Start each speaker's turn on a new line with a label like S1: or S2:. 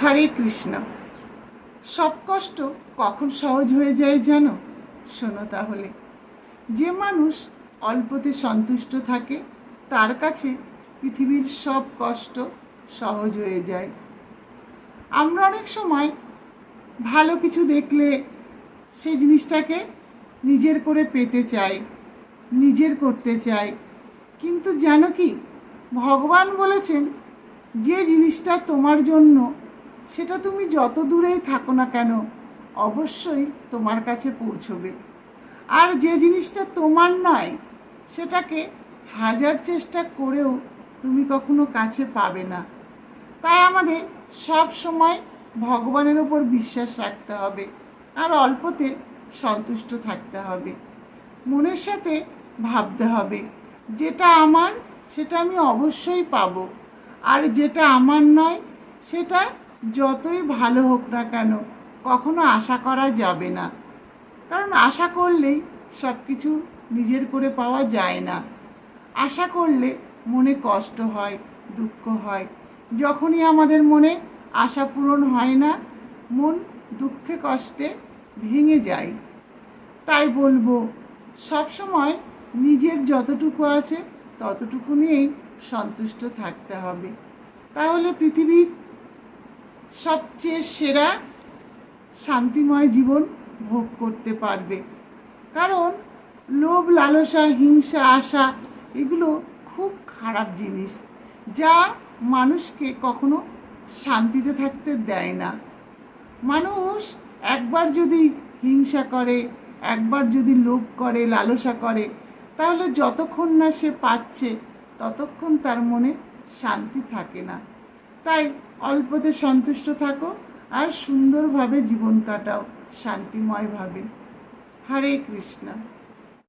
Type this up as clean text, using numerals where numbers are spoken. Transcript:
S1: হরে কৃষ্ণ। সব কষ্ট কখন সহজ হয়ে যায় জানো? শোনো তাহলে। যে মানুষ অল্পতে সন্তুষ্ট থাকে তার কাছে পৃথিবীর সব কষ্ট সহজ হয়ে যায়। আমরা অনেক সময় ভালো কিছু দেখলে সেই জিনিসটাকে নিজের করে পেতে চাই, নিজের করতে চাই। কিন্তু জানো কি, ভগবান বলেছেন যে জিনিসটা তোমার জন্য সেটা তুমি যত দূরেই থাকো না কেন অবশ্যই তোমার কাছে পৌঁছবে। আর যে জিনিসটা তোমার নয় সেটাকে হাজার চেষ্টা করেও তুমি কখনো কাছে পাবে না। তাই আমাদের সব সময় ভগবানের ওপর বিশ্বাস রাখতে হবে আর অল্পতে সন্তুষ্ট থাকতে হবে। মনের সাথে ভাবতে হবে যেটা আমার সেটা আমি অবশ্যই পাবো, আর যেটা আমার নয় সেটা যতই ভালো হোক না কেন কখনো আশা করা যাবে না। কারণ আশা করলেই সব কিছু নিজের করে পাওয়া যায় না। আশা করলে মনে কষ্ট হয়, দুঃখ হয়। যখনই আমাদের মনে আশা পূরণ হয় না, মন দুঃখে কষ্টে ভেঙে যায়। তাই বলবো, সবসময় নিজের যতটুকু আছে ততটুকু নিয়েই সন্তুষ্ট থাকতে হবে। তাহলে পৃথিবীর সবচেয়ে সেরা শান্তিময় জীবন ভোগ করতে পারবে। কারণ লোভ, লালসা, হিংসা, আশা এগুলো খুব খারাপ জিনিস, যা মানুষকে কখনো শান্তিতে থাকতে দেয় না। মানুষ একবার যদি হিংসা করে, একবার যদি লোভ করে, লালসা করে, তাহলে যতক্ষণ না সে পাচ্ছে ততক্ষণ তার মনে শান্তি থাকে না। তাই অল্পতে সন্তুষ্ট থাকো আর সুন্দরভাবে জীবন কাটাও শান্তিময়ভাবে। হরে কৃষ্ণ।